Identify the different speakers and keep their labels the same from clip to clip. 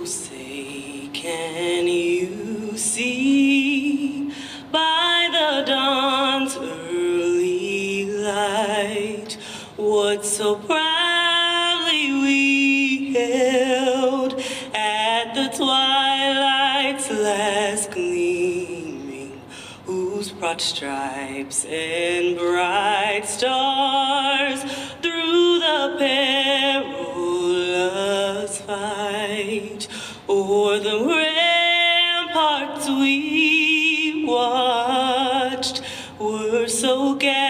Speaker 1: say, can you see by the dawn's early light what so proudly we held at the twilight's last gleaming, whose broad stripes and bright stars through the perilous fight o'er the ramparts we watched were so gallantly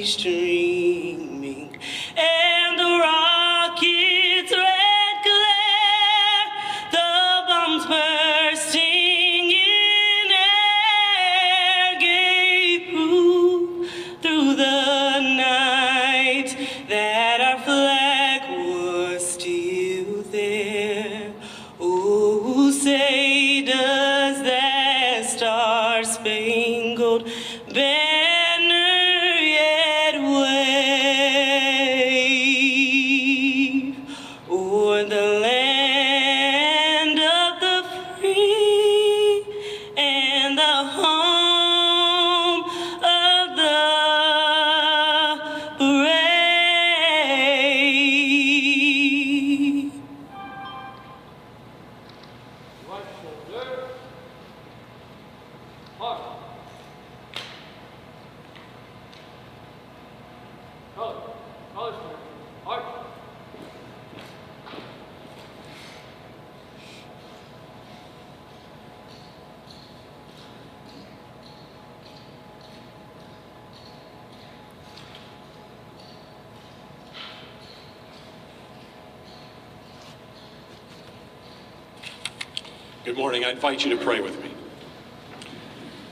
Speaker 1: streaming, and the rocket's red glare, the bombs bursting in air, gave proof through the night that our flag was still there. Oh, say does that star-spangled banner yet wave o'er the land of the free and the home of the brave.
Speaker 2: Good morning. I invite you to pray with me.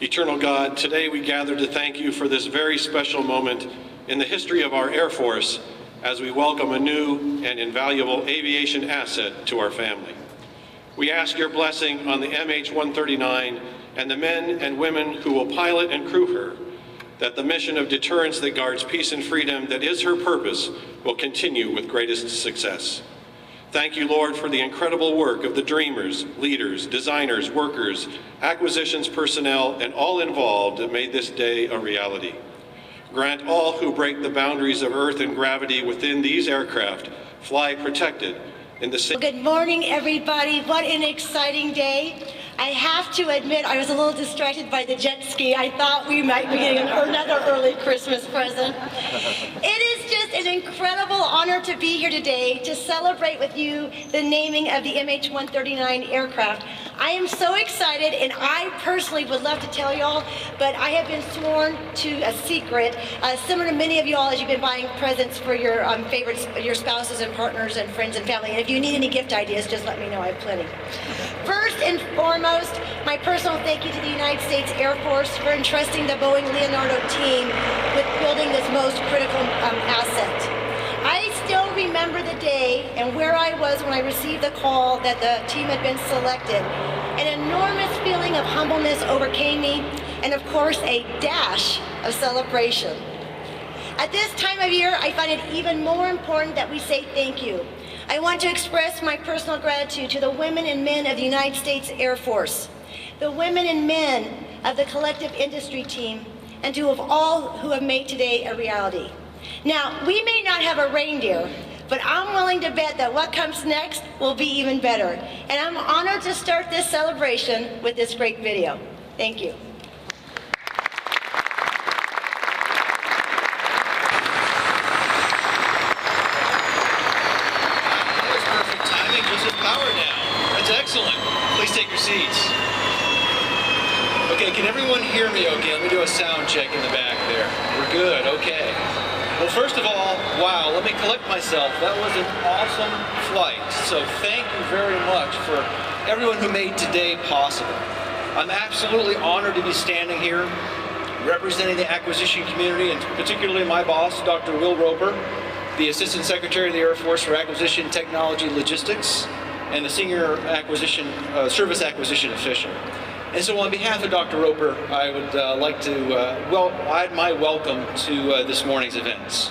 Speaker 2: Eternal God, today we gather to thank you for this very special moment in the history of our Air Force as we welcome a new and invaluable aviation asset to our family. We ask your blessing on the MH-139 and the men and women who will pilot and crew her, that the mission of deterrence that guards peace and freedom that is her purpose will continue with greatest success. Thank you, Lord, for the incredible work of the dreamers, leaders, designers, workers, acquisitions personnel, and all involved that made this day a reality. Grant all who break the boundaries of Earth and gravity within these aircraft fly protected in the same.
Speaker 3: Good morning, everybody. What an exciting day. I have to admit, I was a little distracted by the jet ski. I thought we might be getting another early Christmas present. It is just an incredible honor to be here today to celebrate with you the naming of the MH-139 aircraft. I am so excited, and I personally would love to tell y'all, but I have been sworn to a secret, similar to many of y'all as you've been buying presents for your favorites, your spouses and partners and friends and family. And if you need any gift ideas, just let me know. I have plenty. First and foremost, my personal thank you to the United States Air Force for entrusting the Boeing Leonardo team with building this most critical asset. I still remember the day and where I was when I received the call that the team had been selected. An enormous feeling of humbleness overcame me, and of course a dash of celebration. At this time of year, I find it even more important that we say thank you. I want to express my personal gratitude to the women and men of the United States Air Force, the women and men of the collective industry team, and to all who have made today a reality. Now, we may not have a reindeer, but I'm willing to bet that what comes next will be even better. And I'm honored to start this celebration with this great video. Thank you.
Speaker 4: Power now. That's excellent. Please take your seats. Okay, can everyone hear me okay? Let me do a sound check in the back there. We're good, okay. Well, first of all, wow, let me collect myself. That was an awesome flight. So thank you very much for everyone who made today possible. I'm absolutely honored to be standing here representing the acquisition community, and particularly my boss, Dr. Will Roper, the Assistant Secretary of the Air Force for Acquisition Technology Logistics, and the Senior Service Acquisition Official. And so on behalf of Dr. Roper, I would like to add my welcome to this morning's events.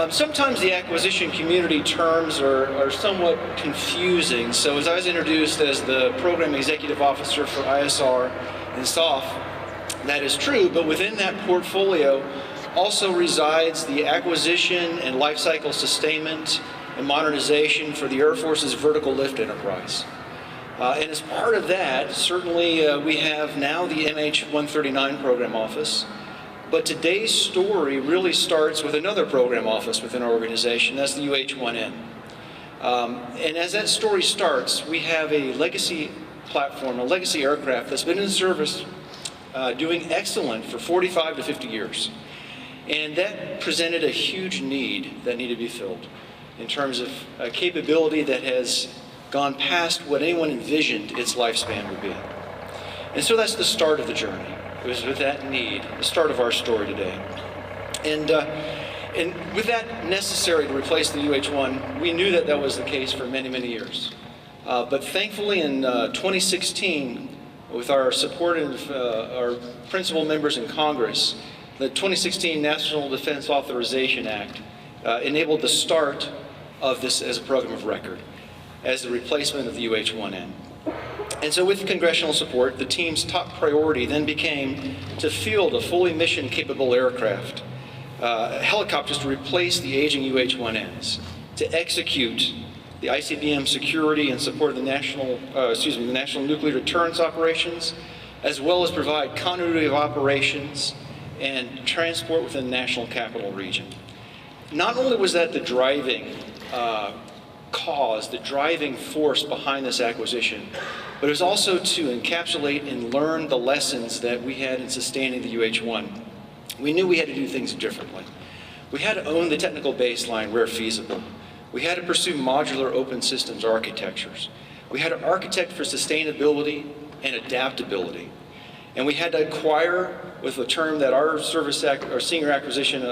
Speaker 4: Sometimes the acquisition community terms are somewhat confusing. So as I was introduced as the Program Executive Officer for ISR and SOF, that is true, but within that portfolio also resides the acquisition and lifecycle sustainment and modernization for the Air Force's vertical lift enterprise. And as part of that, certainly we have now the MH-139 program office. But today's story really starts with another program office within our organization. That's the UH-1N. And as that story starts, we have a legacy platform, a legacy aircraft that's been in service doing excellent for 45 to 50 years. And that presented a huge need that needed to be filled in terms of a capability that has gone past what anyone envisioned its lifespan would be. And so that's the start of the journey. It was with that need, the start of our story today. And with that necessary to replace the UH-1, we knew that that was the case for many, many years. But thankfully in 2016, with our support of our principal members in Congress, the 2016 National Defense Authorization Act enabled the start of this as a program of record, as the replacement of the UH-1N. And so with congressional support, the team's top priority then became to field a fully mission-capable aircraft, helicopters to replace the aging UH-1Ns, to execute the ICBM security and support of the National Nuclear Deterrence operations, as well as provide continuity of operations and transport within the national capital region. Not only was that the driving cause, the driving force behind this acquisition, but it was also to encapsulate and learn the lessons that we had in sustaining the UH-1. We knew we had to do things differently. We had to own the technical baseline where feasible. We had to pursue modular open systems architectures. We had to architect for sustainability and adaptability. And we had to acquire with a term that our senior acquisition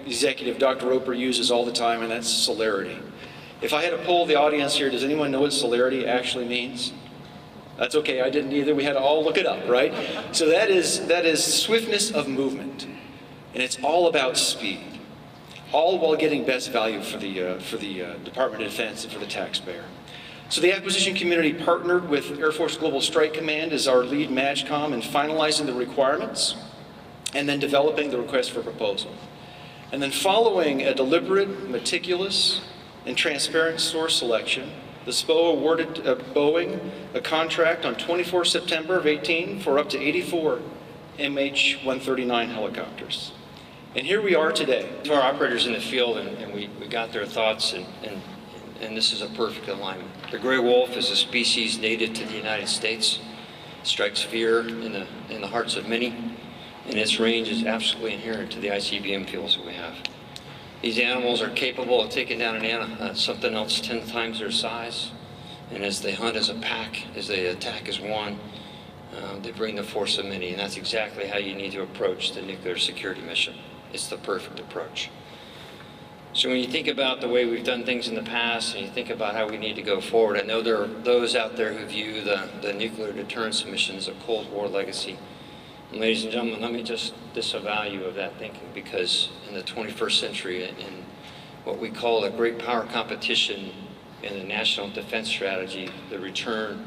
Speaker 4: executive, Dr. Roper, uses all the time, and that's celerity. If I had to poll the audience here, does anyone know what celerity actually means? That's okay, I didn't either. We had to all look it up, right? So that is swiftness of movement, and it's all about speed, all while getting best value for the Department of Defense and for the taxpayer. So the acquisition community partnered with Air Force Global Strike Command as our lead MAGCOM in finalizing the requirements and then developing the request for proposal. And then following a deliberate, meticulous, and transparent source selection, the SPO awarded Boeing a contract on 24 September of 18 for up to 84 MH-139 helicopters. And here we are today.
Speaker 5: To our operators in the field, and we got their thoughts, and this is a perfect alignment. The gray wolf is a species native to the United States. It strikes fear in the hearts of many, and its range is absolutely inherent to the ICBM fuels that we have. These animals are capable of taking down something else 10 times their size, and as they hunt as a pack, as they attack as one, they bring the force of many, and that's exactly how you need to approach the nuclear security mission. It's the perfect approach. So when you think about the way we've done things in the past, and you think about how we need to go forward, I know there are those out there who view the nuclear deterrence mission as a Cold War legacy. And ladies and gentlemen, let me just disavow you of that thinking, because in the 21st century, in what we call a great power competition in the national defense strategy, the return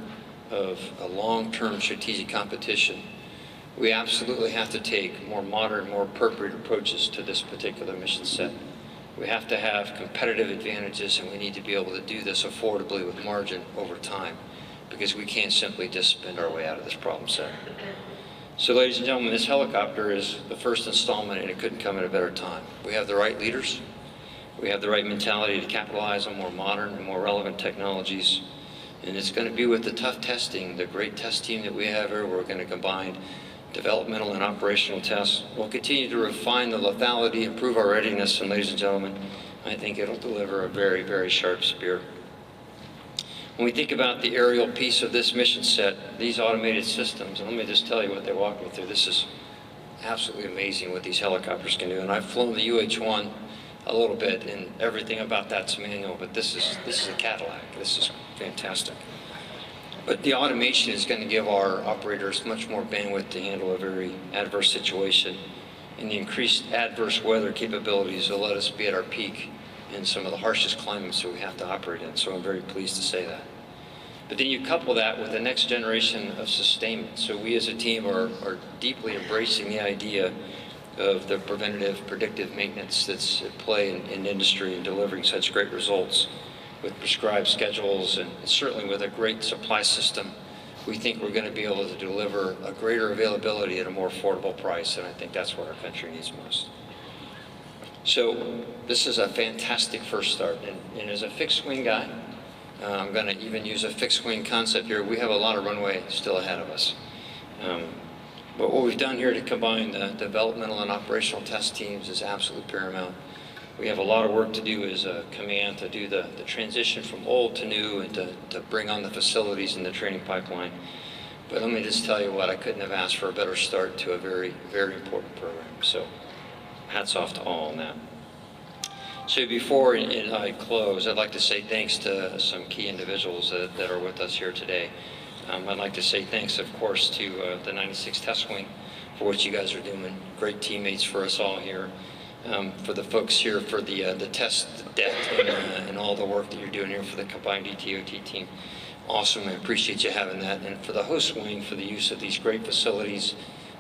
Speaker 5: of a long-term strategic competition, we absolutely have to take more modern, more appropriate approaches to this particular mission set. We have to have competitive advantages, and we need to be able to do this affordably with margin over time, because we can't simply just spend our way out of this problem set. So ladies and gentlemen, this helicopter is the first installment, and it couldn't come at a better time. We have the right leaders. We have the right mentality to capitalize on more modern and more relevant technologies. And it's going to be with the tough testing, the great test team that we have here. We're going to combine developmental and operational tests. We'll continue to refine the lethality, improve our readiness, and ladies and gentlemen, I think it'll deliver a very, very sharp spear. When we think about the aerial piece of this mission set, these automated systems, and let me just tell you what they walked me through. This is absolutely amazing what these helicopters can do. And I've flown the UH-1 a little bit, and everything about that's manual, but this is a Cadillac. This is fantastic. But the automation is going to give our operators much more bandwidth to handle a very adverse situation. and the increased adverse weather capabilities will let us be at our peak in some of the harshest climates that we have to operate in. So I'm very pleased to say that. But then you couple that with the next generation of sustainment. So we as a team are deeply embracing the idea of the preventative, predictive maintenance that's at play in industry and delivering such great results with prescribed schedules and certainly with a great supply system. We think we're going to be able to deliver a greater availability at a more affordable price, and I think that's what our country needs most. So this is a fantastic first start, and as a fixed wing guy, I'm going to even use a fixed wing concept here. We have a lot of runway still ahead of us. But what we've done here to combine the developmental and operational test teams is absolutely paramount. We have a lot of work to do as a command to do the transition from old to new and to bring on the facilities and the training pipeline. But let me just tell you what, I couldn't have asked for a better start to a very, very important program. So hats off to all on that. So before I close, I'd like to say thanks to some key individuals that are with us here today. I'd like to say thanks, of course, to the 96 Test Wing for what you guys are doing. Great teammates for us all here. For the folks here for the test deck and all the work that you're doing here for the combined ETOT team. Awesome, I appreciate you having that. And for the host wing for the use of these great facilities,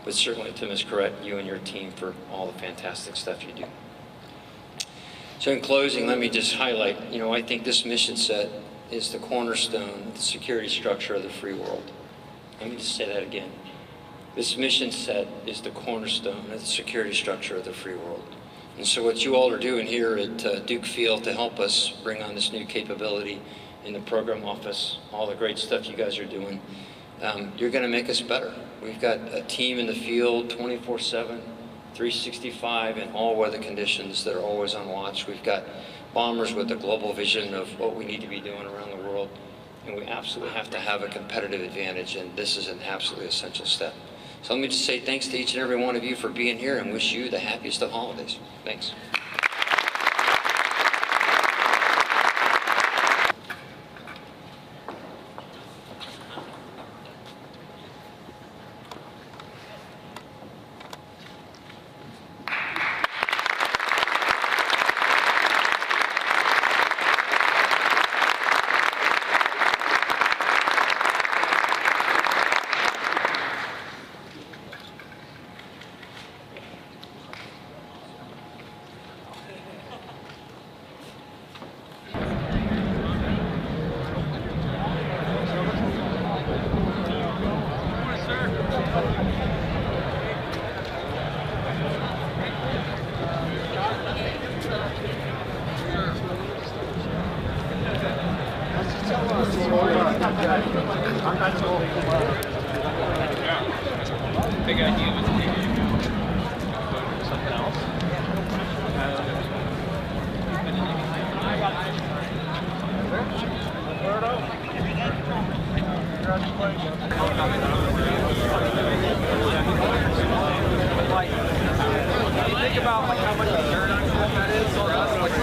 Speaker 5: but certainly to Ms. Corrett, you and your team for all the fantastic stuff you do. So in closing, let me just highlight, I think this mission set is the cornerstone of the security structure of the free world. Let me just say that again. This mission set is the cornerstone of the security structure of the free world. And so what you all are doing here at Duke Field to help us bring on this new capability in the program office, all the great stuff you guys are doing, you're going to make us better. We've got a team in the field 24/7, 365 in all weather conditions that are always on watch. We've got bombers with a global vision of what we need to be doing around the world. And we absolutely have to have a competitive advantage, and this is an absolutely essential step. So let me just say thanks to each and every one of you for being here and wish you the happiest of holidays. Thanks.
Speaker 6: Big idea was maybe something else. Think about like how much dirt on that is. So that's like